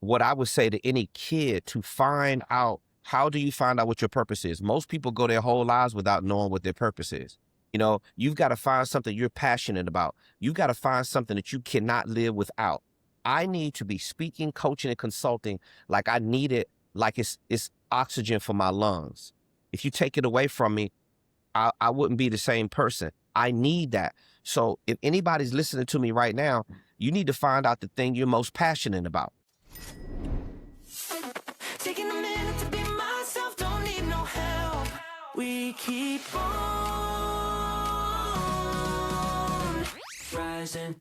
what I would say to any kid to find out, how do you find out what your purpose is? Most people go their whole lives without knowing what their purpose is. You've got to find something you're passionate about. You've got to find something that you cannot live without. I need to be speaking, coaching, and consulting like I need it, like it's oxygen for my lungs. If you take it away from me, I wouldn't be the same person. I need that. So if anybody's listening to me right now, you need to find out the thing you're most passionate about. Taking a minute to be myself, don't need no help. We keep on rising.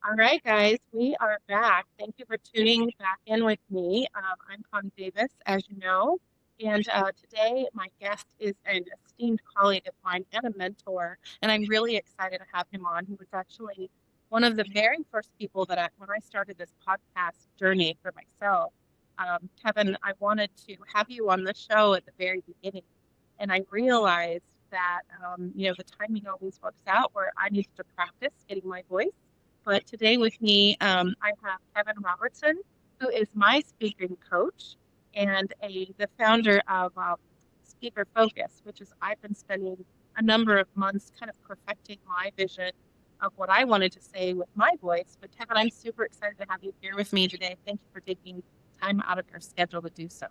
All right, guys, we are back. Thank you for tuning back in with me. I'm Connie Davis, as you know, and today my guest is an esteemed colleague of mine and a mentor, and I'm really excited to have him on. He was actually one of the very first people that when I started this podcast journey for myself. Kevin, I wanted to have you on the show at the very beginning, and I realized that, the timing always works out where I needed to practice getting my voice. But today with me, I have Kevin Robertson, who is my speaking coach and the founder of Speaker Focus, which is I've been spending a number of months kind of perfecting my vision of what I wanted to say with my voice. But Kevin, I'm super excited to have you here with me today. Thank you for taking time out of your schedule to do so.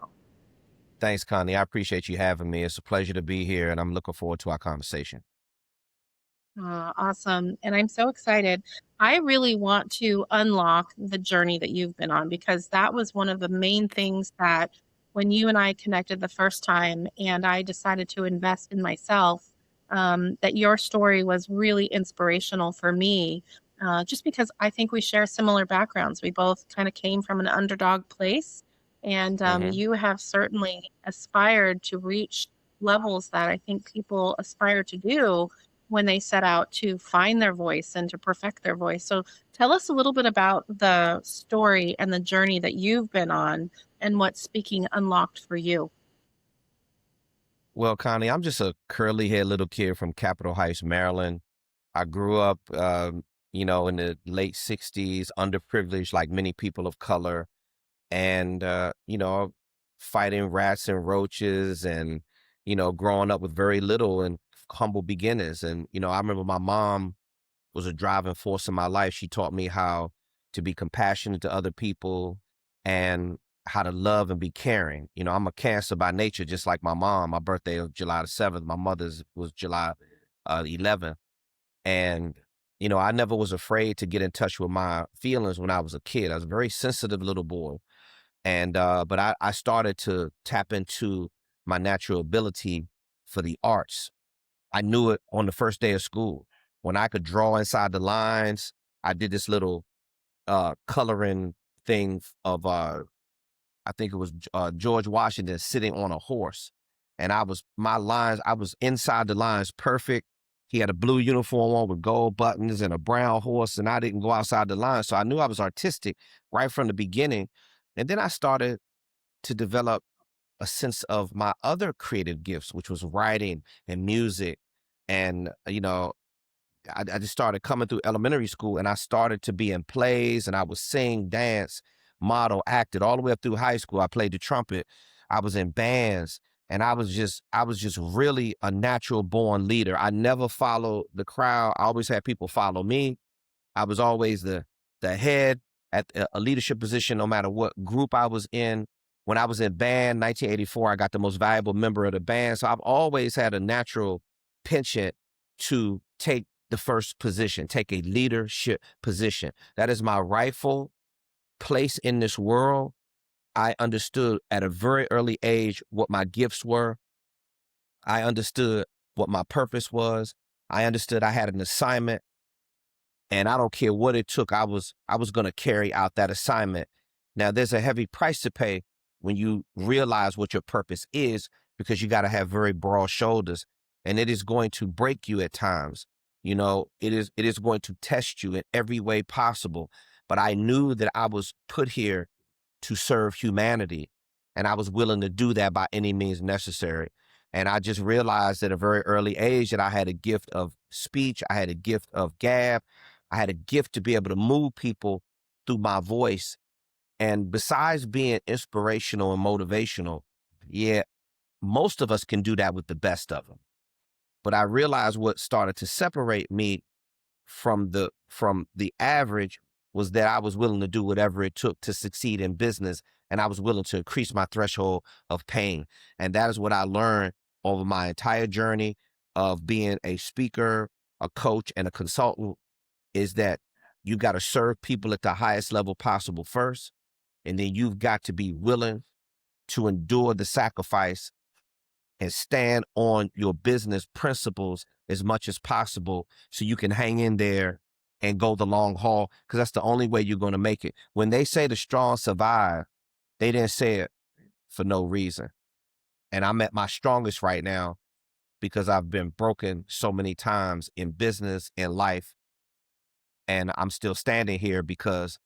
Thanks, Connie. I appreciate you having me. It's a pleasure to be here, and I'm looking forward to our conversation. Awesome. And I'm so excited. I really want to unlock the journey that you've been on, because that was one of the main things that when you and I connected the first time and I decided to invest in myself, that your story was really inspirational for me, just because I think we share similar backgrounds. We both kind of came from an underdog place, and Hmm. you have certainly aspired to reach levels that I think people aspire to do when they set out to find their voice and to perfect their voice. So tell us a little bit about the story and the journey that you've been on and what speaking unlocked for you. Well, Connie, I'm just a curly haired little kid from Capitol Heights, Maryland. I grew up, in the late 60s, underprivileged like many people of color, and, fighting rats and roaches and, growing up with very little and humble beginnings. And, I remember my mom was a driving force in my life. She taught me how to be compassionate to other people and how to love and be caring. I'm a Cancer by nature, just like my mom. My birthday was July the 7th. My mother's was July 11th. And, I never was afraid to get in touch with my feelings when I was a kid. I was a very sensitive little boy. And, but I started to tap into my natural ability for the arts. I knew it on the first day of school. When I could draw inside the lines, I did this little coloring thing of I think it was George Washington sitting on a horse. And I was inside the lines perfect. He had a blue uniform on with gold buttons and a brown horse, and I didn't go outside the lines. So I knew I was artistic right from the beginning. And then I started to develop a sense of my other creative gifts, which was writing and music. And, I just started coming through elementary school, and I started to be in plays, and I would sing, dance, model, acted all the way up through high school. I played the trumpet. I was in bands, and I was just really a natural born leader. I never followed the crowd. I always had people follow me. I was always the head at a leadership position, no matter what group I was in. When I was in band, 1984, I got the most valuable member of the band. So I've always had a natural penchant to take the first position, take a leadership position. That is my rightful place in this world. I understood at a very early age what my gifts were. I understood what my purpose was. I understood I had an assignment, and I don't care what it took. I was going to carry out that assignment. Now, there's a heavy price to pay when you realize what your purpose is, because you got to have very broad shoulders, and it is going to break you at times. It is going to test you in every way possible. But I knew that I was put here to serve humanity, and I was willing to do that by any means necessary. And I just realized at a very early age that I had a gift of speech. I had a gift of gab. I had a gift to be able to move people through my voice. And besides being inspirational and motivational, yeah, most of us can do that with the best of them. But I realized what started to separate me from the average was that I was willing to do whatever it took to succeed in business, and I was willing to increase my threshold of pain. And that is what I learned over my entire journey of being a speaker, a coach, and a consultant, is that you got to serve people at the highest level possible first, and then you've got to be willing to endure the sacrifice and stand on your business principles as much as possible so you can hang in there and go the long haul, because that's the only way you're going to make it. When they say the strong survive, they didn't say it for no reason. And I'm at my strongest right now because I've been broken so many times in business, in life, and I'm still standing here because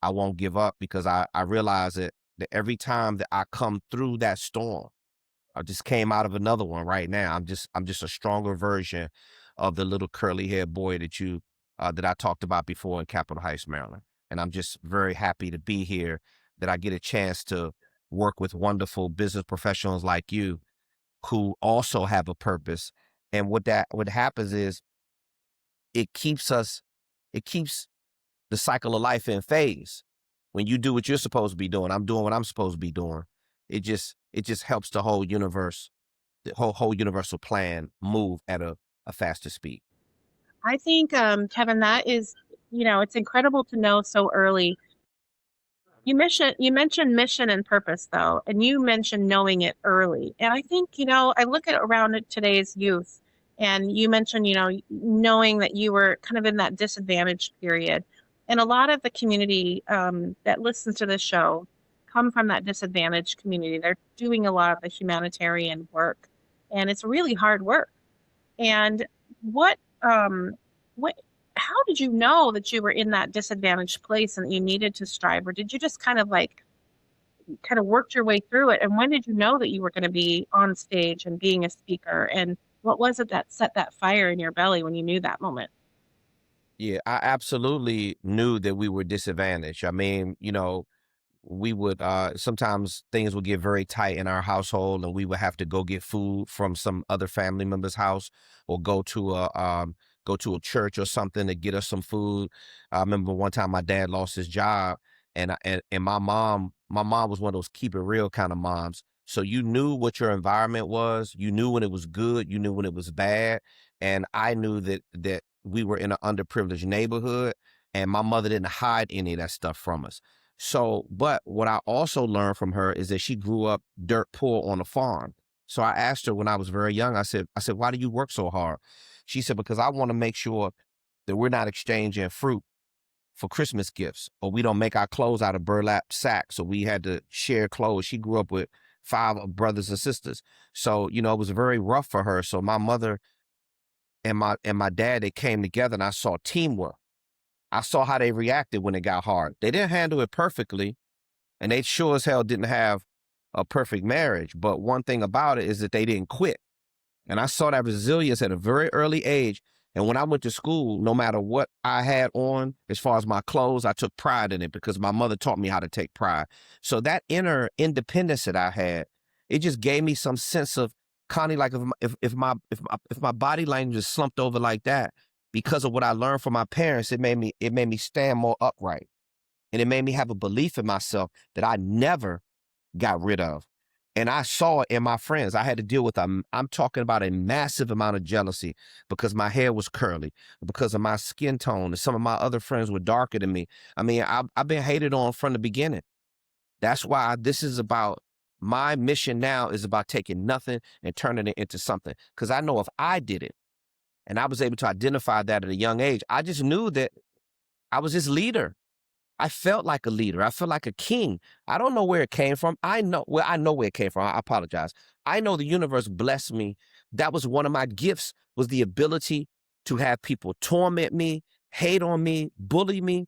I won't give up, because I realize that every time that I come through that storm, I just came out of another one right now. I'm just a stronger version of the little curly haired boy that I talked about before in Capitol Heights, Maryland. And I'm just very happy to be here, that I get a chance to work with wonderful business professionals like you who also have a purpose. And what happens is it keeps the cycle of life in phase. When you do what you're supposed to be doing, I'm doing what I'm supposed to be doing. It just helps the whole universe, the whole universal plan move at a faster speed. I think, Kevin, that is, it's incredible to know so early. You mentioned mission and purpose though, and you mentioned knowing it early. And I think, I look at around today's youth, and you mentioned, knowing that you were kind of in that disadvantaged period. And a lot of the community that listens to this show come from that disadvantaged community. They're doing a lot of the humanitarian work, and it's really hard work. And what what how did you know that you were in that disadvantaged place and that you needed to strive, or did you just kind of worked your way through it? And when did you know that you were going to be on stage and being a speaker? And what was it that set that fire in your belly when you knew that moment? Yeah, I absolutely knew that we were disadvantaged. I mean, we would sometimes things would get very tight in our household, and we would have to go get food from some other family member's house, or go to a church or something to get us some food. I remember one time my dad lost his job, and my mom was one of those keep it real kind of moms. So you knew what your environment was, you knew when it was good, you knew when it was bad. And I knew that we were in an underprivileged neighborhood, and my mother didn't hide any of that stuff from us. So, but what I also learned from her is that she grew up dirt poor on a farm. So I asked her when I was very young, I said, why do you work so hard? She said, because I want to make sure that we're not exchanging fruit for Christmas gifts, or we don't make our clothes out of burlap sacks. So we had to share clothes. She grew up with five brothers and sisters. So, it was very rough for her. So my mother and my dad, they came together, and I saw teamwork. I saw how they reacted when it got hard. They didn't handle it perfectly, and they sure as hell didn't have a perfect marriage. But one thing about it is that they didn't quit. And I saw that resilience at a very early age. And when I went to school, no matter what I had on, as far as my clothes, I took pride in it because my mother taught me how to take pride. So that inner independence that I had, it just gave me some sense of, Connie, like if my body language is slumped over like that, because of what I learned from my parents, it made me stand more upright. And it made me have a belief in myself that I never got rid of. And I saw it in my friends. I had to deal with, I'm talking about a massive amount of jealousy because my hair was curly, because of my skin tone, and some of my other friends were darker than me. I mean, I've been hated on from the beginning. That's why this is about, my mission now is about taking nothing and turning it into something. Because I know if I did it, and I was able to identify that at a young age, I just knew that I was this leader. I felt like a leader. I felt like a king. I don't know where it came from. I know where it came from. I apologize. I know the universe blessed me. That was one of my gifts, was the ability to have people torment me, hate on me, bully me.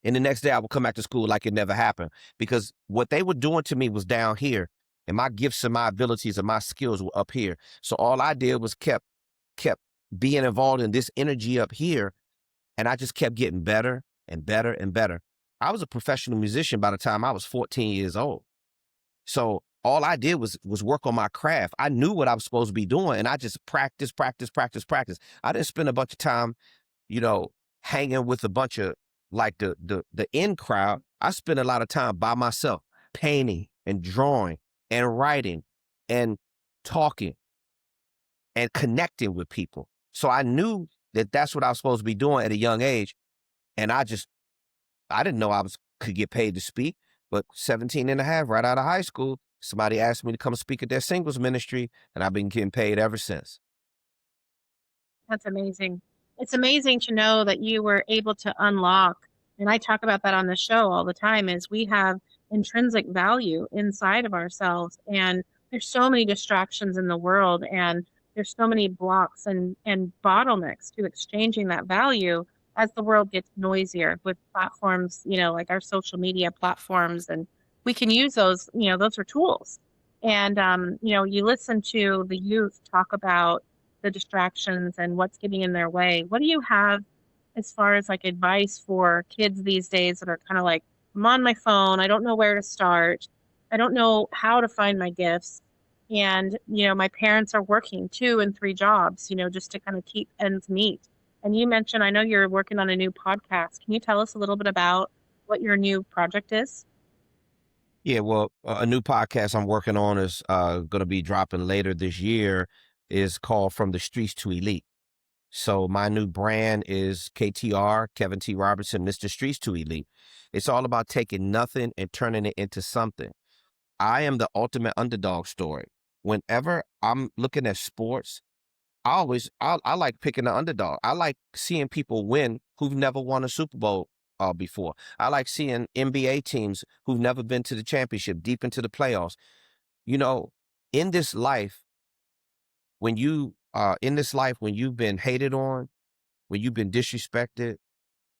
And the next day I would come back to school like it never happened, because what they were doing to me was down here, and my gifts and my abilities and my skills were up here. So all I did was kept being involved in this energy up here, And I just kept getting better and better and better. I was a professional musician by the time I was 14 years old. So all I did was work on my craft. I knew what I was supposed to be doing, and I just practice, practice, practice, practice. I didn't spend a bunch of time, you know, hanging with a bunch of like the in crowd. I spent a lot of time by myself, painting and drawing and writing and talking and connecting with people. So I knew that that's what I was supposed to be doing at a young age. And I didn't know could get paid to speak, but 17 and a half, right out of high school, somebody asked me to come speak at their singles ministry, and I've been getting paid ever since. That's amazing. It's amazing to know that you were able to unlock, and I talk about that on the show all the time, is we have intrinsic value inside of ourselves. And there's so many distractions in the world, and there's so many blocks and bottlenecks to exchanging that value as the world gets noisier with platforms, like our social media platforms. And we can use those, those are tools. And, you listen to the youth talk about the distractions and what's getting in their way. What do you have as far as like advice for kids these days that are kind of like, I'm on my phone, I don't know where to start, I don't know how to find my gifts. And, my parents are working 2 and 3 jobs, just to kind of keep ends meet. And you mentioned, I know you're working on a new podcast. Can you tell us a little bit about what your new project is? Yeah, well, a new podcast I'm working on is going to be dropping later this year. Is called From the Streets to Elite. So my new brand is KTR, Kevin T. Robertson, Mr. Streets to Elite. It's all about taking nothing and turning it into something. I am the ultimate underdog story. Whenever I'm looking at sports, I like picking the underdog. I like seeing people win who've never won a Super Bowl before. I like seeing NBA teams who've never been to the championship, deep into the playoffs. You know, in this life, when you've been hated on, when you've been disrespected,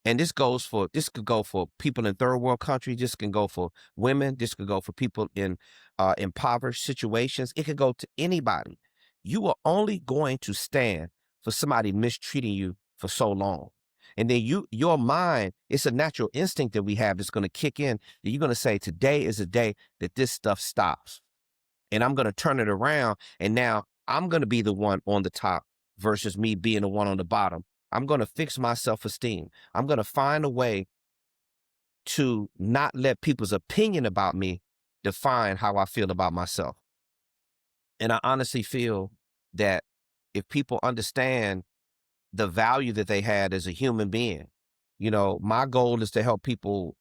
and this could go for people in third world countries, this can go for women, this could go for people in impoverished situations, it could go to anybody. You are only going to stand for somebody mistreating you for so long. And then your mind, it's a natural instinct that we have that's going to kick in. That you're going to say, today is a day that this stuff stops. And I'm going to turn it around. And now I'm going to be the one on the top versus me being the one on the bottom. I'm going to fix my self-esteem. I'm going to find a way to not let people's opinion about me define how I feel about myself. And I honestly feel that if people understand the value that they had as a human being, my goal is to help people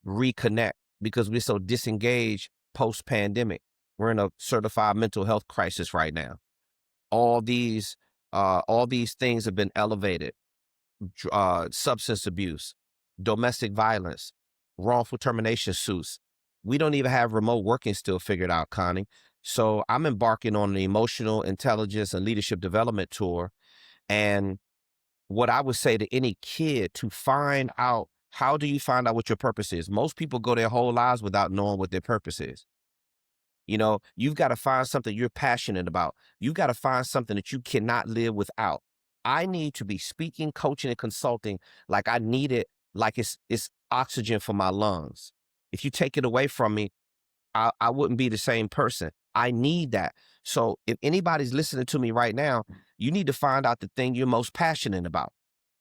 reconnect because we're so disengaged post-pandemic. We're in a certified mental health crisis right now. All these things have been elevated. Substance abuse, domestic violence, wrongful termination suits. We don't even have remote working still figured out, Connie. So I'm embarking on an emotional intelligence and leadership development tour. And what I would say to any kid to find out, how do you find out what your purpose is? Most people go their whole lives without knowing what their purpose is. You've got to find something you're passionate about. You've got to find something that you cannot live without. I need to be speaking, coaching, and consulting like I need it, like it's oxygen for my lungs. If you take it away from me, I wouldn't be the same person. I need that. So if anybody's listening to me right now, you need to find out the thing you're most passionate about.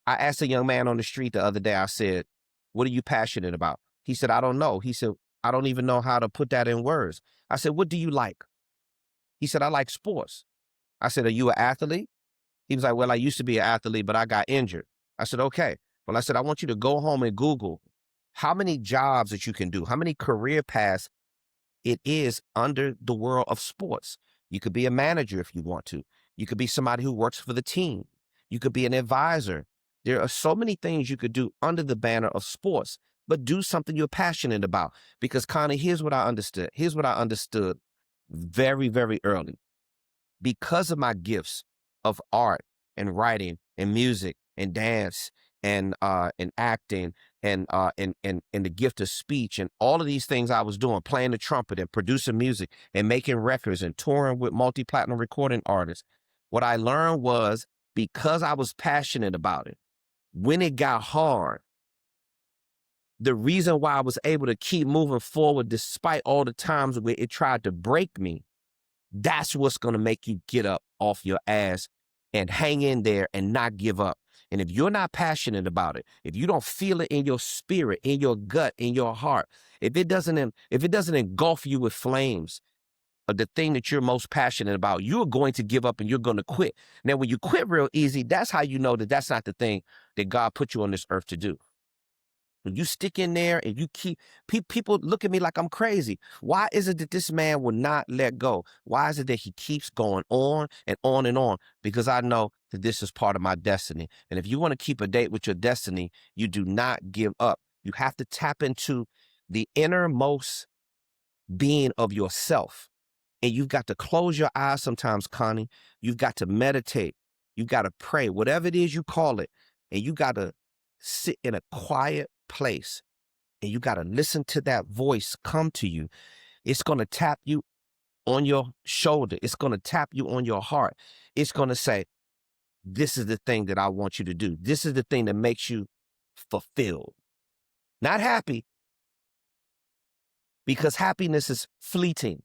I asked a young man on the street the other day, I said, what are you passionate about? He said, I don't know. He said, I don't even know how to put that in words. I said, what do you like? He said, I like sports. I said, are you an athlete? He was like, well, I used to be an athlete, but I got injured. I said, okay. Well, I said, I want you to go home and Google how many jobs that you can do, how many career paths it is under the world of sports. You could be a manager if you want to. You could be somebody who works for the team. You could be an advisor. There are so many things you could do under the banner of sports, but do something you're passionate about. Because Connie, here's what I understood. Here's what I understood very, very early. Because of my gifts of art and writing and music and dance and acting and the gift of speech and all of these things I was doing, playing the trumpet and producing music and making records and touring with multi-platinum recording artists. What I learned was because I was passionate about it, when it got hard, the reason why I was able to keep moving forward despite all the times where it tried to break me, that's what's going to make you get up off your ass and hang in there and not give up. And if you're not passionate about it, if you don't feel it in your spirit, in your gut, in your heart, if it doesn't engulf you with flames of the thing that you're most passionate about, you're going to give up and you're going to quit. Now, when you quit real easy, that's how you know that that's not the thing that God put you on this earth to do. When you stick in there and you keep, people look at me like I'm crazy. Why is it that this man will not let go? Why is it that he keeps going on and on and on? Because I know that this is part of my destiny. And if you want to keep a date with your destiny, you do not give up. You have to tap into the innermost being of yourself. And you've got to close your eyes sometimes, Connie. You've got to meditate. You've got to pray, whatever it is you call it. And you got to sit in a quiet place and you got to listen to that voice come to you. It's going to tap you on your shoulder. It's going to tap you on your heart. It's going to say, this is the thing that I want you to do. This is the thing that makes you fulfilled, not happy, because happiness is fleeting.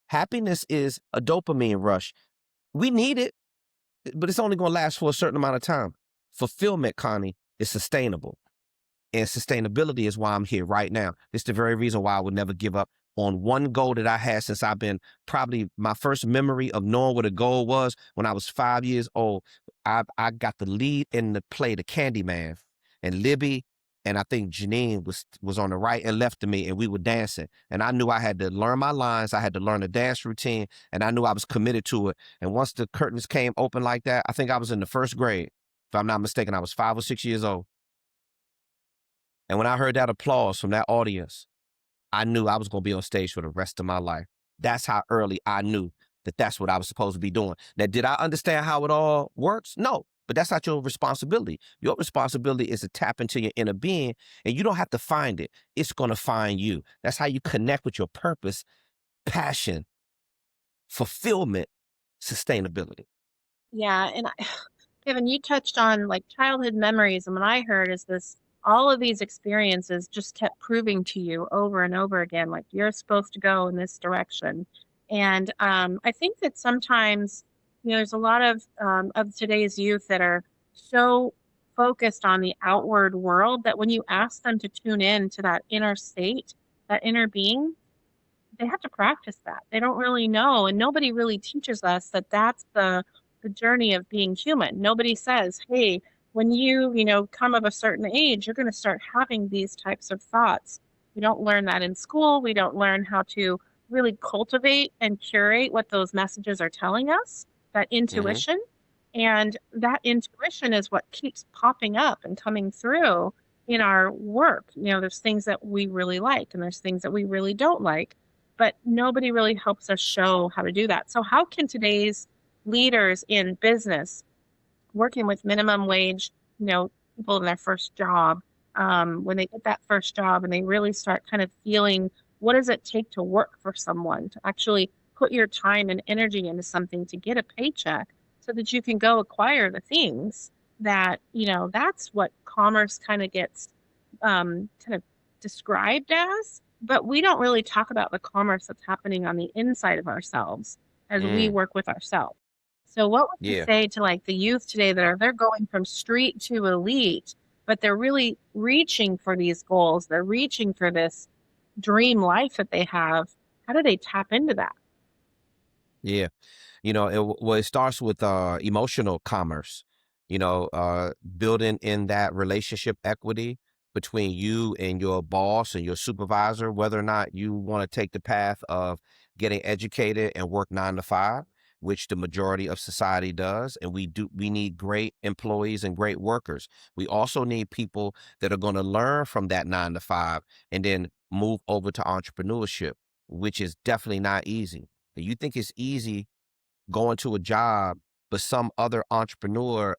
Happiness is a dopamine rush. We need it, but it's only going to last for a certain amount of time. Fulfillment, Connie, is sustainable. And sustainability is why I'm here right now. It's the very reason why I would never give up on one goal that I had since I've been, probably my first memory of knowing what a goal was when I was 5 years old. I got the lead in the play, The Candyman, and Libby and I think Janine was on the right and left of me, and we were dancing. And I knew I had to learn my lines. I had to learn the dance routine, and I knew I was committed to it. And once the curtains came open like that, I think I was in the first grade. If I'm not mistaken, I was 5 or 6 years old. And when I heard that applause from that audience, I knew I was going to be on stage for the rest of my life. That's how early I knew that that's what I was supposed to be doing. Now, did I understand how it all works? No, but that's not your responsibility. Your responsibility is to tap into your inner being, and you don't have to find it. It's going to find you. That's how you connect with your purpose, passion, fulfillment, sustainability. Yeah, and Kevin, you touched on like childhood memories, and what I heard is this: all of these experiences just kept proving to you over and over again, like you're supposed to go in this direction. And I think that sometimes, there's a lot of today's youth that are so focused on the outward world that when you ask them to tune in to that inner state, that inner being, they have to practice that. They don't really know, and nobody really teaches us that that's the journey of being human. Nobody says, "Hey, when you come of a certain age, you're going to start having these types of thoughts." We don't learn that in school. We don't learn how to really cultivate and curate what those messages are telling us, that Mm-hmm. intuition. And that intuition is what keeps popping up and coming through in our work. There's things that we really like and there's things that we really don't like, but nobody really helps us show how to do that. So, how can today's leaders in business, working with minimum wage, people in their first job, when they get that first job and they really start kind of feeling what does it take to work for someone, to actually put your time and energy into something to get a paycheck so that you can go acquire the things that, that's what commerce kind of gets kind of described as. But we don't really talk about the commerce that's happening on the inside of ourselves as we Mm. work with ourselves. So what would you Yeah. say to like the youth today that they're going from street to elite, but they're really reaching for these goals? They're reaching for this dream life that they have. How do they tap into that? Yeah. It starts with emotional commerce, building in that relationship equity between you and your boss and your supervisor, whether or not you want to take the path of getting educated and work 9 to 5, which the majority of society does. And we need great employees and great workers. We also need people that are going to learn from that 9 to 5 and then move over to entrepreneurship, which is definitely not easy. You think it's easy going to a job, but some other entrepreneur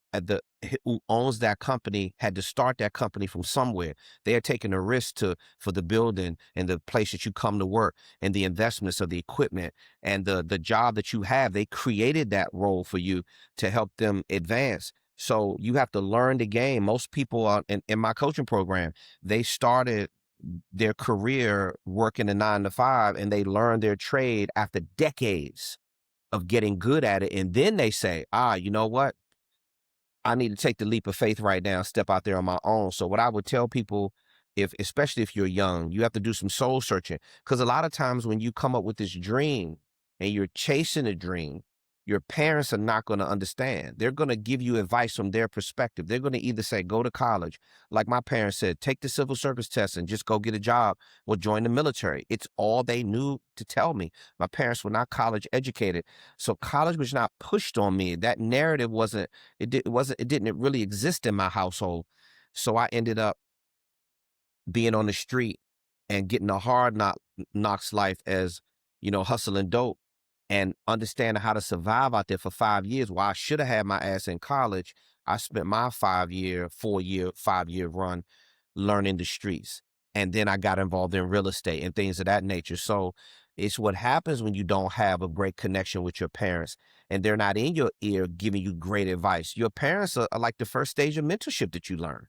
who owns that company had to start that company from somewhere. They are taking a risk for the building and the place that you come to work and the investments of the equipment and the job that you have. They created that role for you to help them advance. So you have to learn the game. Most people in my coaching program, they started their career working a 9 to 5, and they learned their trade after decades of getting good at it. And then they say, you know what? I need to take the leap of faith right now, step out there on my own. So what I would tell people, especially if you're young, you have to do some soul searching. Because a lot of times when you come up with this dream and you're chasing a dream, your parents are not going to understand. They're going to give you advice from their perspective. They're going to either say, go to college. Like my parents said, take the civil service test and just go get a job or join the military. It's all they knew to tell me. My parents were not college educated. So college was not pushed on me. That narrative it didn't really exist in my household. So I ended up being on the street and getting a hard knocks life as, hustling dope and understanding how to survive out there for 5 years. While I should have had my ass in college, I spent my 5-year run learning the streets. And then I got involved in real estate and things of that nature. So it's what happens when you don't have a great connection with your parents and they're not in your ear giving you great advice. Your parents are like the first stage of mentorship that you learn.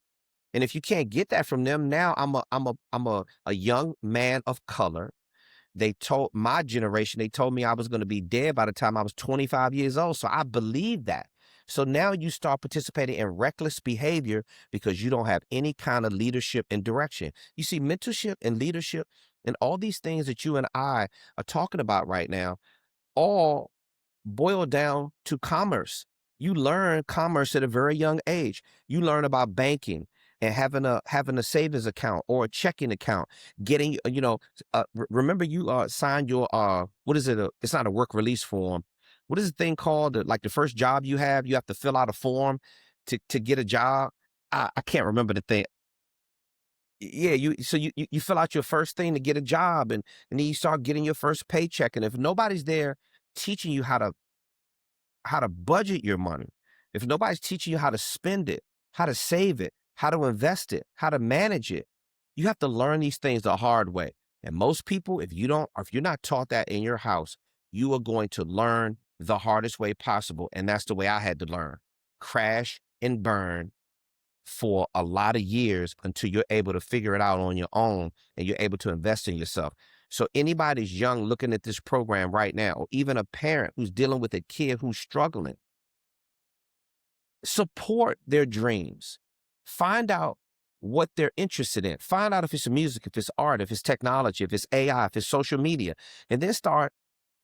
And if you can't get that from them, now I'm a young man of color. They told my generation, they told me I was going to be dead by the time I was 25 years old. So I believe that. So now you start participating in reckless behavior because you don't have any kind of leadership and direction. You see, mentorship and leadership and all these things that you and I are talking about right now all boil down to commerce. You learn commerce at a very young age. You learn about banking and having a savings account or a checking account. Getting remember you signed your what is it? It's not a work release form. What is the thing called? Like the first job you have to fill out a form to get a job. I can't remember the thing. Yeah, you fill out your first thing to get a job, and then you start getting your first paycheck. And if nobody's there teaching you how to budget your money, if nobody's teaching you how to spend it, how to save it, how to invest it, how to manage it, you have to learn these things the hard way. And most people, if you're not taught that in your house, you are going to learn the hardest way possible. And that's the way I had to learn. Crash and burn for a lot of years until you're able to figure it out on your own and you're able to invest in yourself. So anybody's young looking at this program right now, or even a parent who's dealing with a kid who's struggling, support their dreams. Find out what they're interested in. Find out if it's music, if it's art, if it's technology, if it's AI, if it's social media, and then start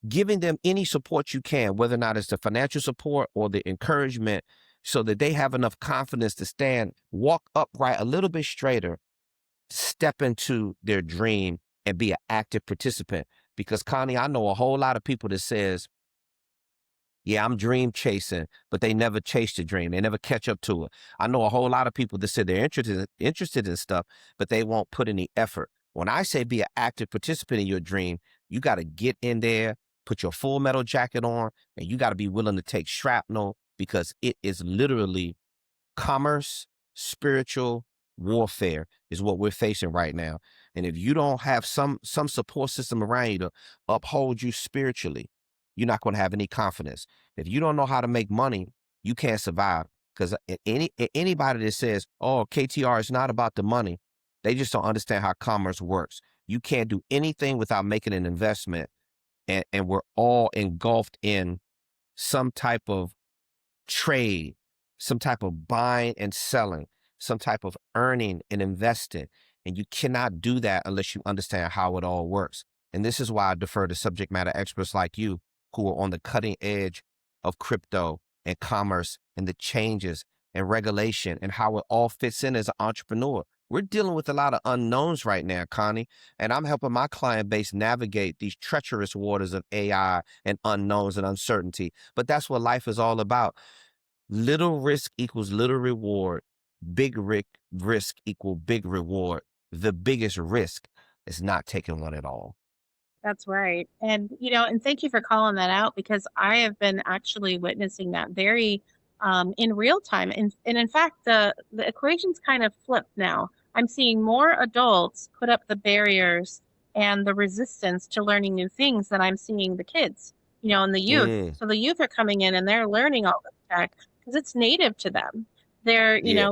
giving them any support you can, whether or not it's the financial support or the encouragement, so that they have enough confidence to walk upright a little bit straighter, step into their dream and be an active participant. Because Connie, I know a whole lot of people that says, yeah, I'm dream chasing, but they never chase the dream. They never catch up to it. I know a whole lot of people that say they're interested in stuff, but they won't put any effort. When I say be an active participant in your dream, you got to get in there, put your full metal jacket on, and you got to be willing to take shrapnel because it is literally commerce, spiritual warfare is what we're facing right now. And if you don't have some support system around you to uphold you spiritually, you're not going to have any confidence. If you don't know how to make money, you can't survive. Because anybody that says, oh, KTR is not about the money, they just don't understand how commerce works. You can't do anything without making an investment. And we're all engulfed in some type of trade, some type of buying and selling, some type of earning and investing. And you cannot do that unless you understand how it all works. And this is why I defer to subject matter experts like you who are on the cutting edge of crypto and commerce and the changes and regulation and how it all fits in as an entrepreneur. We're dealing with a lot of unknowns right now, Connie, and I'm helping my client base navigate these treacherous waters of AI and unknowns and uncertainty. But that's what life is all about. Little risk equals little reward. Big risk equal big reward. The biggest risk is not taking one at all. That's right. And, and thank you for calling that out because I have been actually witnessing that very in real time. And in fact, the equation's kind of flipped now. I'm seeing more adults put up the barriers and the resistance to learning new things than I'm seeing the kids, and the youth. Mm. So the youth are coming in and they're learning all this tech. because it's native to them. They're, Yeah.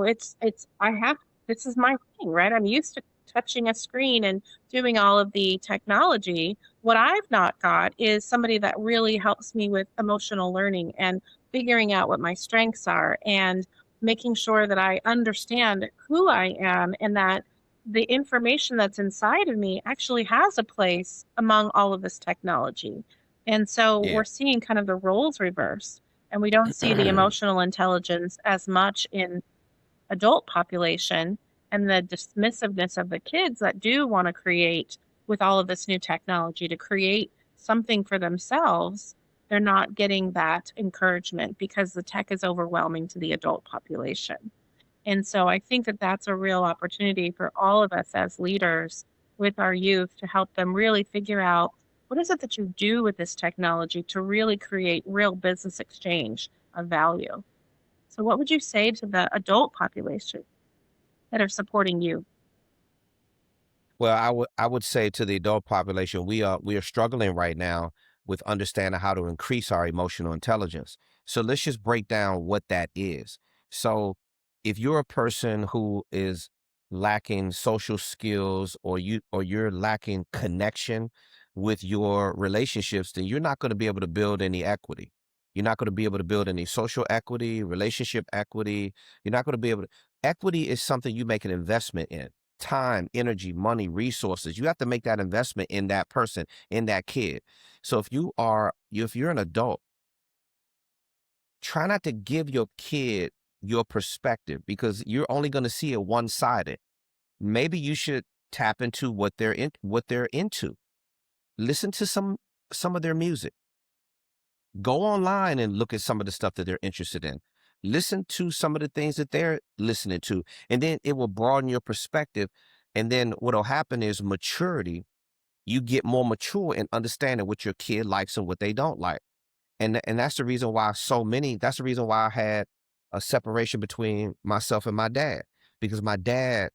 this is my thing, right? I'm used to touching a screen and doing all of the technology. What I've not got is somebody that really helps me with emotional learning and figuring out what my strengths are and making sure that I understand who I am and that the information that's inside of me actually has a place among all of this technology. And so Yeah. we're seeing kind of the roles reverse, and we don't see the emotional intelligence as much in adult population and the dismissiveness of the kids that do want to create with all of this new technology to create something for themselves. They're not getting that encouragement because the tech is overwhelming to the adult population. And so I think that that's a real opportunity for all of us as leaders with our youth to help them really figure out what is it that you do with this technology to really create real business exchange of value. So, what would you say to the adult population that are supporting you? Well, I would say to the adult population, we are struggling right now with understanding how to increase our emotional intelligence. So let's just break down what that is. So if you're a person who is lacking social skills or you're lacking connection with your relationships, then you're not going to be able to build any equity. You're not going to be able to build any social equity, relationship equity. You're not going to be able to. Equity is something you make an investment in time, energy, money, resources. You have to make that investment in that person, in that kid. So if you're an adult, try not to give your kid your perspective because you're only going to see it one-sided. Maybe you should tap into what they're into. Listen to some of their music. Go online and look at some of the stuff that they're interested in. Listen to some of the things that they're listening to, and then it will broaden your perspective. And then what'll happen is maturity. You get more mature in understanding what your kid likes and what they don't like. And that's the reason why that's the reason why I had a separation between myself and my dad, because my dad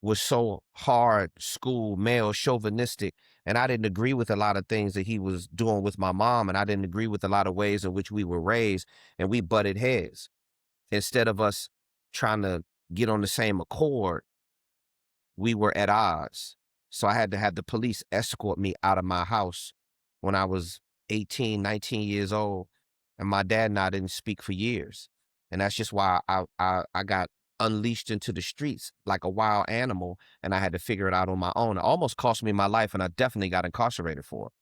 was so hard school, male, chauvinistic, and I didn't agree with a lot of things that he was doing with my mom, and I didn't agree with a lot of ways in which we were raised, and we butted heads. Instead of us trying to get on the same accord, we were at odds. So I had to have the police escort me out of my house when I was 18, 19 years old. And my dad and I didn't speak for years. And that's just why I got unleashed into the streets like a wild animal, and I had to figure it out on my own. It almost cost me my life, and I definitely got incarcerated for it.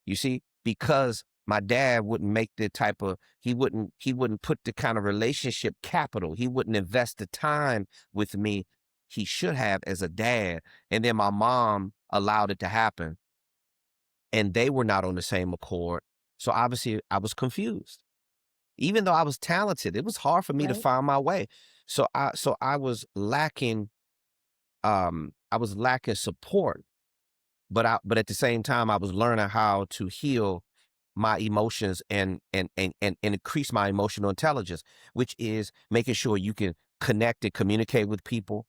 You see, because my dad wouldn't make the type of he wouldn't put the kind of relationship capital. He wouldn't invest the time with me he should have as a dad. And then my mom allowed it to happen, and they were not on the same accord. So obviously I was confused. Even though I was talented, it was hard for me to Right? find my way. So I I was lacking support, but at the same time I was learning how to heal my emotions and increase my emotional intelligence, which is making sure you can connect and communicate with people.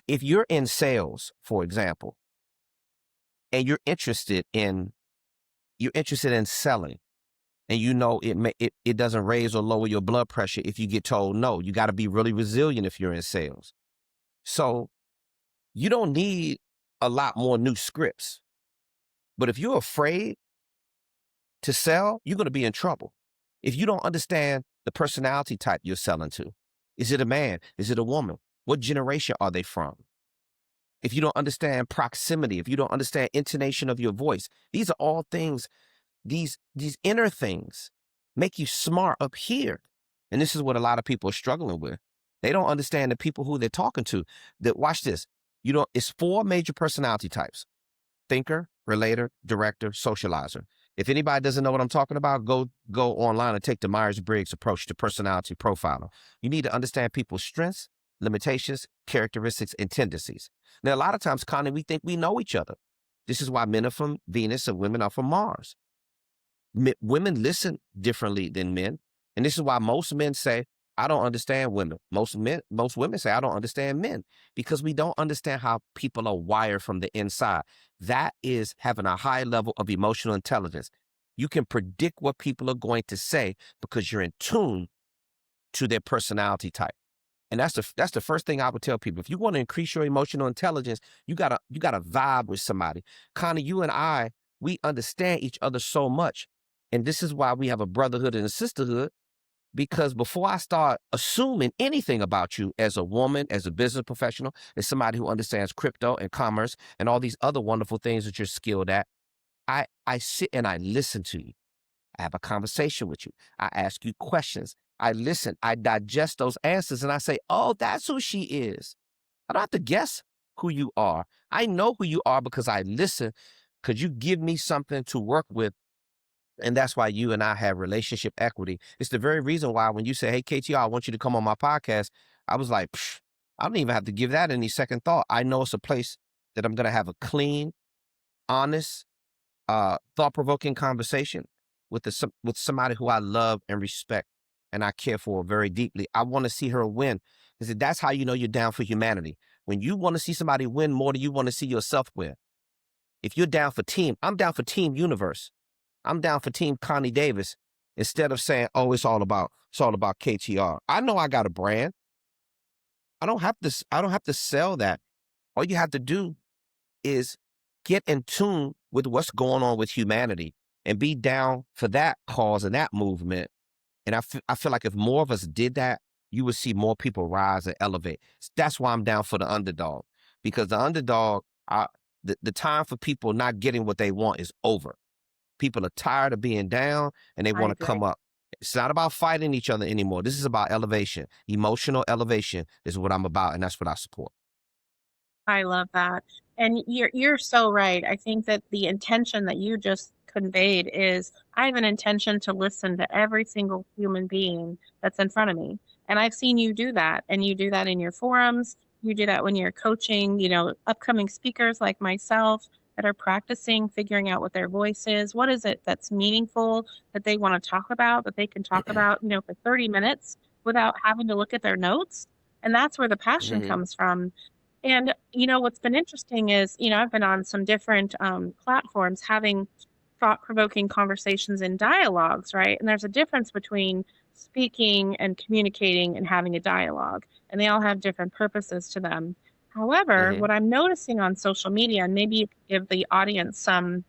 If you're in sales, for example, and you're interested in selling, and you know it doesn't raise or lower your blood pressure if you get told no. You got to be really resilient if you're in sales. So you don't need a lot more new scripts. But if you're afraid to sell, you're going to be in trouble. If you don't understand the personality type you're selling to, is it a man? Is it a woman? What generation are they from? If you don't understand proximity, if you don't understand intonation of your voice, these are all things, these inner things make you smart up here. And this is what a lot of people are struggling with. They don't understand the people who they're talking to. That watch this. It's four major personality types: thinker, relator, director, socializer. If anybody doesn't know what I'm talking about, go online and take the Myers-Briggs approach to personality profiling. You need to understand people's strengths, limitations, characteristics, and tendencies. Now, a lot of times, Connie, we think we know each other. This is why men are from Venus and women are from Mars. Women listen differently than men. And this is why most men say, I don't understand women. Most women say, I don't understand men, because we don't understand how people are wired from the inside. That is having a high level of emotional intelligence. You can predict what people are going to say because you're in tune to their personality type. And that's the first thing I would tell people. If you want to increase your emotional intelligence, you gotta vibe with somebody. Connie, you and I, we understand each other so much. And this is why we have a brotherhood and a sisterhood, because before I start assuming anything about you as a woman, as a business professional, as somebody who understands crypto and commerce and all these other wonderful things that you're skilled at, I sit and I listen to you. I have a conversation with you. I ask you questions. I listen. I digest those answers and I say, oh, that's who she is. I don't have to guess who you are. I know who you are because I listen, because you give me something to work with. And that's why you and I have relationship equity. It's the very reason why when you say, hey, KTR, I want you to come on my podcast, I was like, psh, I don't even have to give that any second thought. I know it's a place that I'm going to have a clean, honest, thought-provoking conversation with with somebody who I love and respect and I care for very deeply. I want to see her win. Because that's how you know you're down for humanity. When you want to see somebody win more than you want to see yourself win. If you're down for team, I'm down for team universe. I'm down for team Connie Davis instead of saying, oh, it's all about KTR. I know I got a brand. I don't have to sell that. All you have to do is get in tune with what's going on with humanity and be down for that cause and that movement. And I feel like if more of us did that, you would see more people rise and elevate. That's why I'm down for the underdog, because the underdog, the time for people not getting what they want is over. People are tired of being down and they I want to agree. come up. It's not about fighting each other anymore. This is about elevation. Emotional elevation is what I'm about, and that's what I support. I love that. And you're so right. I think that the intention that you just conveyed is I have an intention to listen to every single human being that's in front of me. And I've seen you do that. And you do that in your forums. You do that when you're coaching, upcoming speakers like myself that are practicing figuring out what their voice is. What is it that's meaningful that they want to talk about, that they can talk about, for 30 minutes without having to look at their notes? And that's where the passion Hmm. comes from. And, what's been interesting is, I've been on some different platforms having thought provoking conversations and dialogues, right? And there's a difference between speaking and communicating and having a dialogue, and they all have different purposes to them. However, Hmm. what I'm noticing on social media, and maybe you could give the audience some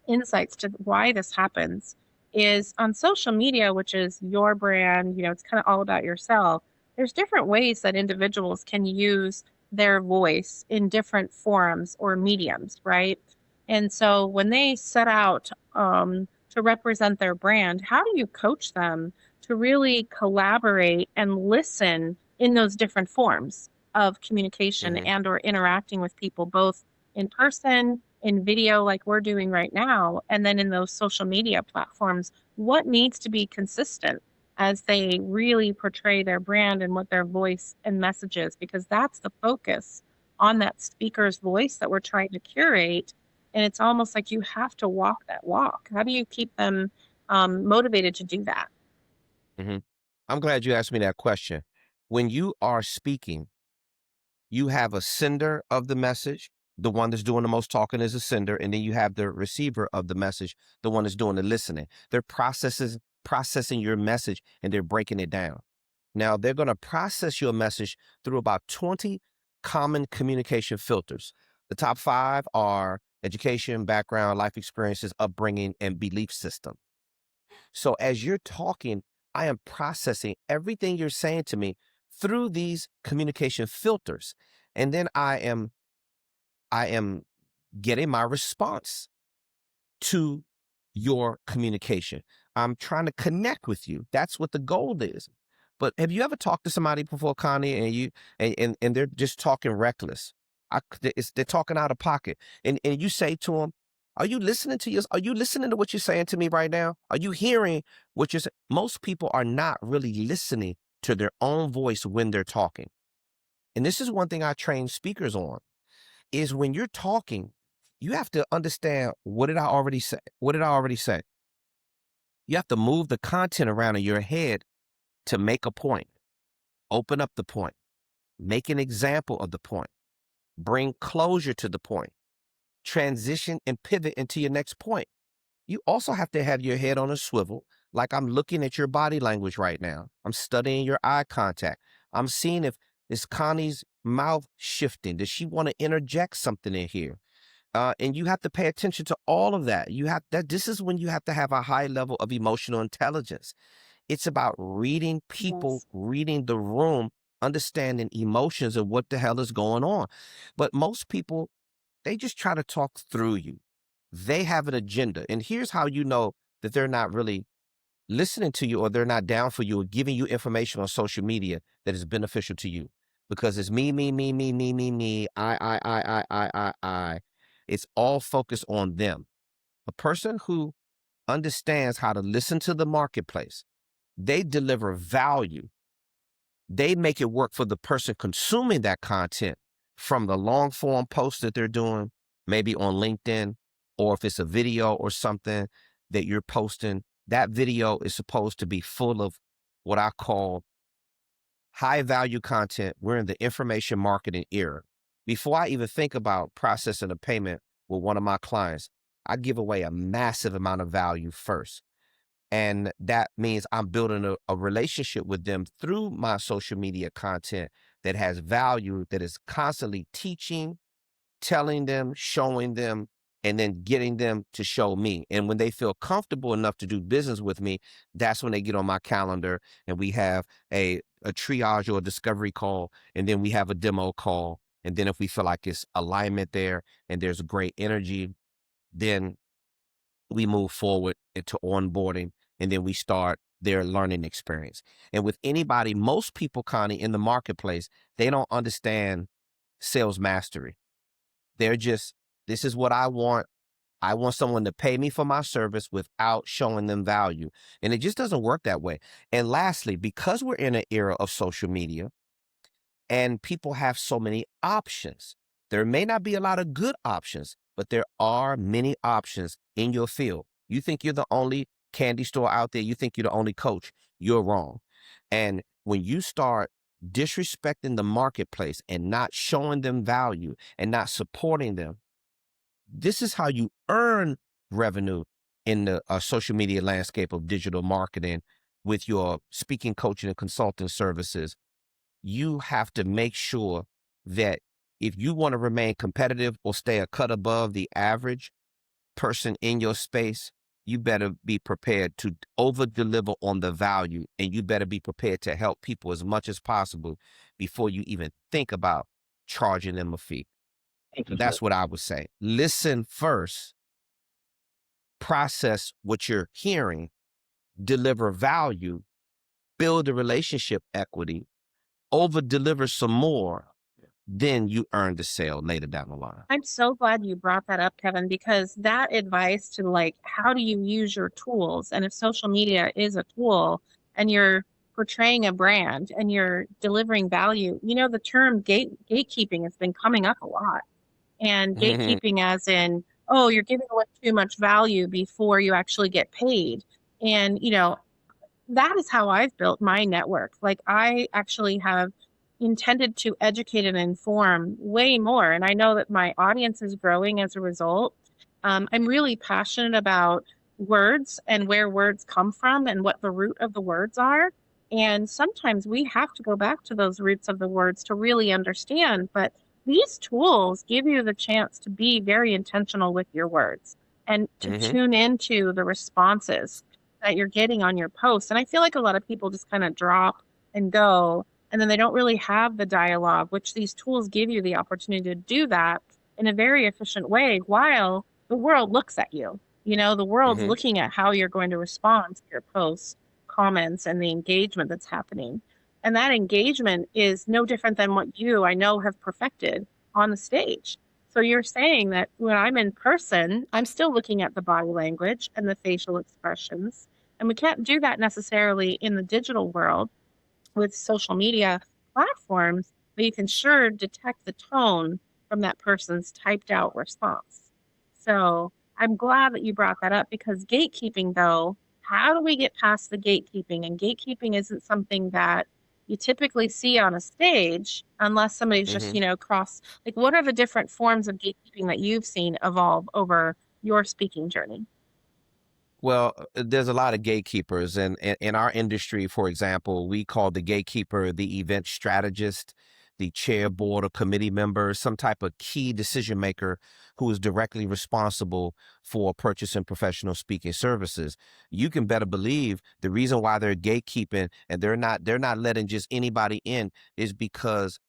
insights to why this happens, is on social media, which is your brand, it's kind of all about yourself. There's different ways that individuals can use their voice in different forums or mediums, right? And so when they set out to represent their brand, how do you coach them to really collaborate and listen in those different forms of communication Hmm. and or interacting with people, both in person, in video like we're doing right now, and then in those social media platforms? What needs to be consistent as they really portray their brand and what their voice and message is? Because that's the focus on that speaker's voice that we're trying to curate. And it's almost like you have to walk that walk. How do you keep them motivated to do that? Hmm. I'm glad you asked me that question. When you are speaking, you have a sender of the message. The one that's doing the most talking is a sender, and then you have the receiver of the message, the one that's doing the listening. They're processing your message and they're breaking it down. Now they're going to process your message through about 20 common communication filters. The top 5 are education, background, life experiences, upbringing, and belief system. So as you're talking, I am processing everything you're saying to me through these communication filters. And then I am getting my response to your communication. I'm trying to connect with you. That's what the goal is. But have you ever talked to somebody before, Connie, and they're just talking reckless? They're talking out of pocket, and you say to them, "Are you listening to Are you listening to what you're saying to me right now? Are you hearing what you're saying?" Most people are not really listening to their own voice when they're talking, and this is one thing I train speakers on: is when you're talking, you have to understand, what did I already say? What did I already say? You have to move the content around in your head to make a point, open up the point, make an example of the point, bring closure to the point, transition and pivot into your next point. You also have to have your head on a swivel Like I'm looking at your body language right now. I'm studying your eye contact. I'm seeing if is Connie's mouth shifting. Does she want to interject something in here? And you have to pay attention to all of that. You have that. This is when you have to have a high level of emotional intelligence. It's about reading people, Yes. reading the room, understanding emotions and what the hell is going on. But most people, they just try to talk through you. They have an agenda. And here's how you know that they're not really listening to you or they're not down for you or giving you information on social media that is beneficial to you. Because it's me, me, me, me, me, me, me, I. It's all focused on them. A person who understands how to listen to the marketplace, they deliver value. They make it work for the person consuming that content from the long form post that they're doing, maybe on LinkedIn, or if it's a video or something that you're posting, that video is supposed to be full of what I call high value content. We're in the information marketing era. Before I even think about processing a payment with one of my clients, I give away a massive amount of value first. And that means I'm building a relationship with them through my social media content that has value, that is constantly teaching, telling them, showing them, and then getting them to show me. And when they feel comfortable enough to do business with me, that's when they get on my calendar and we have a triage or a discovery call. And then we have a demo call. And then if we feel like it's alignment there and there's great energy, then we move forward into onboarding and then we start their learning experience. And with anybody, most people, Connie, in the marketplace, they don't understand sales mastery. They're just, this is what I want. I want someone to pay me for my service without showing them value. And it just doesn't work that way. And lastly, because we're in an era of social media, and people have so many options. There may not be a lot of good options, but there are many options in your field. You think you're the only candy store out there, you think you're the only coach, you're wrong. And when you start disrespecting the marketplace and not showing them value and not supporting them, this is how you earn revenue in the social media landscape of digital marketing with your speaking, coaching, and consulting services. You have to make sure that if you want to remain competitive or stay a cut above the average person in your space, you better be prepared to over deliver on the value, and you better be prepared to help people as much as possible before you even think about charging them a fee. That's what I would say. Listen first, process what you're hearing, deliver value, build a relationship equity, over deliver some more, then you earn the sale later down the line. I'm so glad you brought that up, Kevin, because that advice to like, how do you use your tools? And if social media is a tool and you're portraying a brand and you're delivering value, you know, the term gatekeeping has been coming up a lot. And Mhm, gatekeeping as in, oh, you're giving away too much value before you actually get paid. And, you know, that is how I've built my network. Like I actually have intended to educate and inform way more. And I know that my audience is growing as a result. I'm really passionate about words and where words come from and what the root of the words are. And sometimes we have to go back to those roots of the words to really understand. But these tools give you the chance to be very intentional with your words and to mhm, tune into the responses that you're getting on your posts. And I feel like a lot of people just kind of drop and go, and then they don't really have the dialogue, which these tools give you the opportunity to do that in a very efficient way while the world looks at you. You know, the world's mhm, looking at how you're going to respond to your posts, comments, and the engagement that's happening. And that engagement is no different than what you, I know, have perfected on the stage. So you're saying that when I'm in person, I'm still looking at the body language and the facial expressions. And we can't do that necessarily in the digital world with social media platforms, but you can sure detect the tone from that person's typed out response. So I'm glad that you brought that up because gatekeeping, though, how do we get past the gatekeeping? And gatekeeping isn't something that you typically see on a stage unless somebody's just, mhm. you know, cross. Like, what are the different forms of gatekeeping that you've seen evolve over your speaking journey? Well, there's a lot of gatekeepers, and in our industry, for example, we call the gatekeeper the event strategist, the chair, board, or committee member, some type of key decision maker who is directly responsible for purchasing professional speaking services. You can better believe the reason why they're gatekeeping and they're not letting just anybody in is because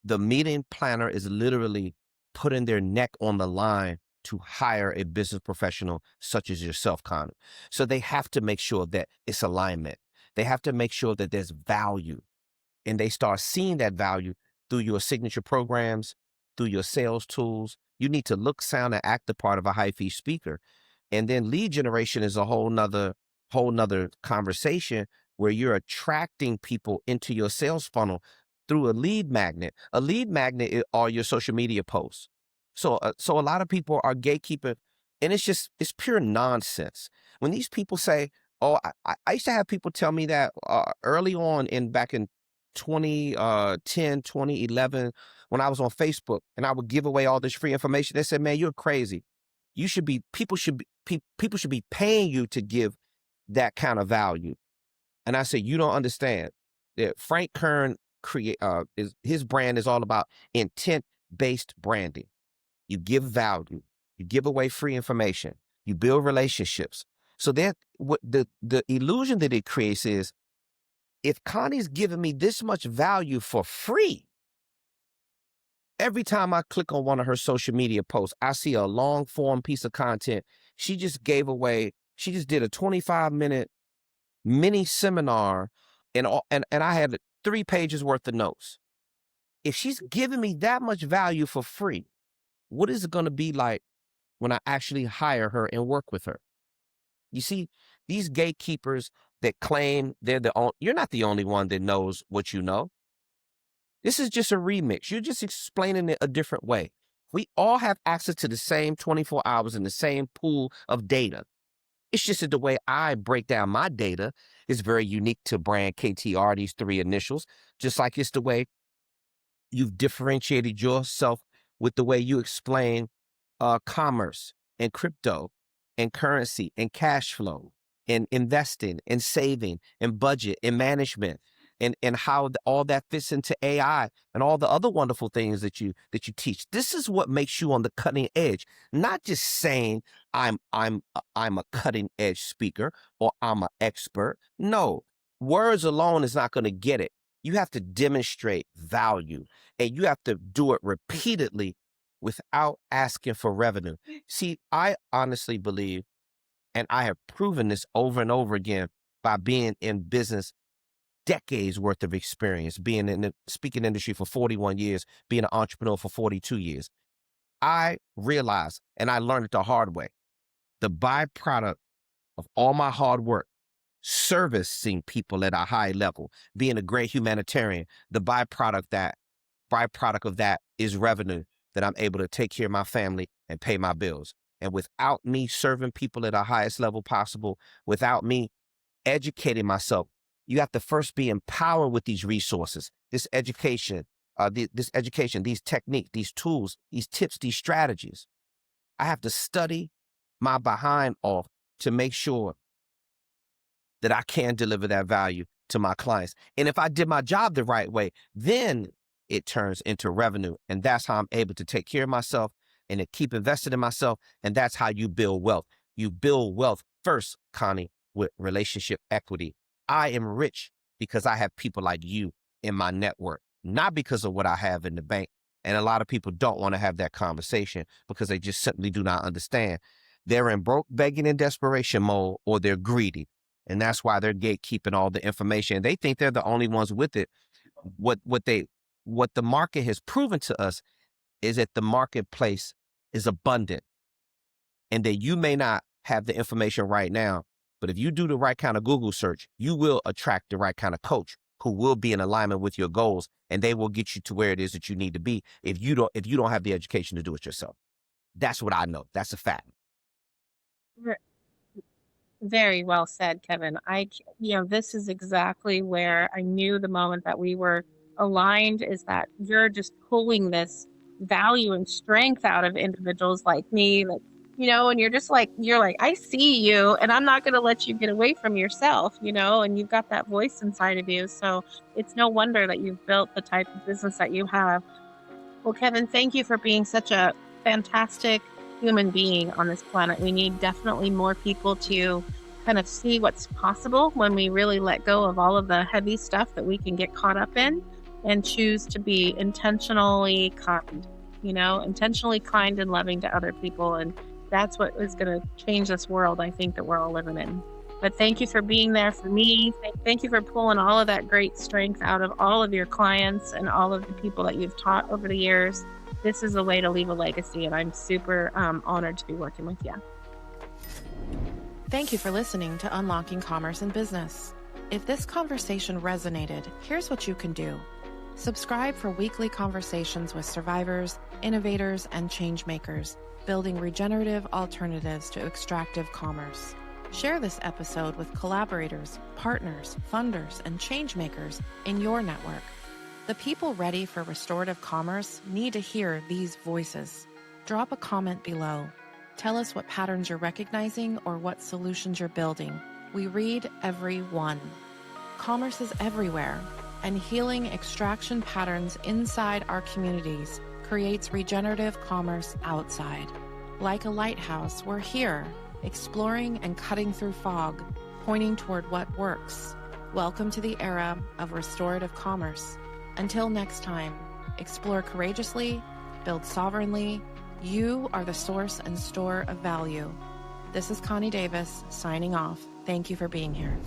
the meeting planner is literally putting their neck on the line to hire a business professional such as yourself, Connor. So they have to make sure that it's alignment. They have to make sure that there's value, and they start seeing that value through your signature programs, through your sales tools. You need to look, sound, and act the part of a high fee speaker. And then lead generation is a whole nother conversation where you're attracting people into your sales funnel through a lead magnet. A lead magnet are your social media posts. So a lot of people are gatekeeping, and it's pure nonsense. When these people say, "Oh, I used to have people tell me that early on in back in 2010, 2011, when I was on Facebook and I would give away all this free information. They said, man, you're crazy. People should be paying you to give that kind of value. And I said, you don't understand that Frank Kern his brand is all about intent-based branding. You give value, you give away free information, you build relationships. So that what the illusion that it creates is, if Connie's giving me this much value for free, every time I click on one of her social media posts, I see a long form piece of content. She just did a 25-minute mini seminar, and I had 3 pages worth of notes. If she's giving me that much value for free, what is it going to be like when I actually hire her and work with her? You see, these gatekeepers that claim you're not the only one that knows what you know. This is just a remix. You're just explaining it a different way. We all have access to the same 24 hours and the same pool of data. It's just that the way I break down my data is very unique to brand KTR, these 3 initials, just like it's the way you've differentiated yourself with the way you explain commerce and crypto and currency and cash flow and investing and saving and budget and management and how all that fits into AI and all the other wonderful things that you teach. This is what makes you on the cutting edge, not just saying I'm a cutting edge speaker or I'm an expert. No, words alone is not going to get it. You have to demonstrate value, and you have to do it repeatedly without asking for revenue. See, I honestly believe, and I have proven this over and over again by being in business, decades worth of experience, being in the speaking industry for 41 years, being an entrepreneur for 42 years. I realized, and I learned it the hard way, the byproduct of all my hard work, servicing people at a high level, being a great humanitarian, the byproduct of that is revenue that I'm able to take care of my family and pay my bills. And without me serving people at the highest level possible, without me educating myself, you have to first be empowered with these resources, this education, these techniques, these tools, these tips, these strategies. I have to study my behind off to make sure that I can deliver that value to my clients. And if I did my job the right way, then it turns into revenue. And that's how I'm able to take care of myself and to keep invested in myself. And that's how you build wealth. You build wealth first, Connie, with relationship equity. I am rich because I have people like you in my network, not because of what I have in the bank. And a lot of people don't want to have that conversation because they just simply do not understand. They're in broke, begging, and desperation mode, or they're greedy. And that's why they're gatekeeping all the information. They think they're the only ones with it. What the market has proven to us is that the marketplace is abundant, and that you may not have the information right now, but if you do the right kind of Google search, you will attract the right kind of coach who will be in alignment with your goals, and they will get you to where it is that you need to be if you don't have the education to do it yourself. That's what I know. That's a fact. Very well said, Kevin. This is exactly where I knew the moment that we were aligned is that you're just pulling this value and strength out of individuals like me, like and you're like, I see you, and I'm not going to let you get away from yourself, and you've got that voice inside of you. So it's no wonder that you've built the type of business that you have. Well, Kevin, thank you for being such a fantastic human being on this planet. We need definitely more people to kind of see what's possible when we really let go of all of the heavy stuff that we can get caught up in and choose to be intentionally kind, intentionally kind and loving to other people. And that's what is going to change this world, I think, that we're all living in. But thank you for being there for me. Thank you for pulling all of that great strength out of all of your clients and all of the people that you've taught over the years. This is a way to leave a legacy, and I'm super honored to be working with you. Thank you for listening to Unlocking Commerce and Business. If this conversation resonated, here's what you can do. Subscribe for weekly conversations with survivors, innovators, and change makers, building regenerative alternatives to extractive commerce. Share this episode with collaborators, partners, funders, and change makers in your network. The people ready for restorative commerce need to hear these voices. Drop a comment below. Tell us what patterns you're recognizing or what solutions you're building. We read every one. Commerce is everywhere, and healing extraction patterns inside our communities creates regenerative commerce outside. Like a lighthouse, we're here, exploring and cutting through fog, pointing toward what works. Welcome to the era of restorative commerce. Until next time, explore courageously, build sovereignly. You are the source and store of value. This is Connie Davis signing off. Thank you for being here.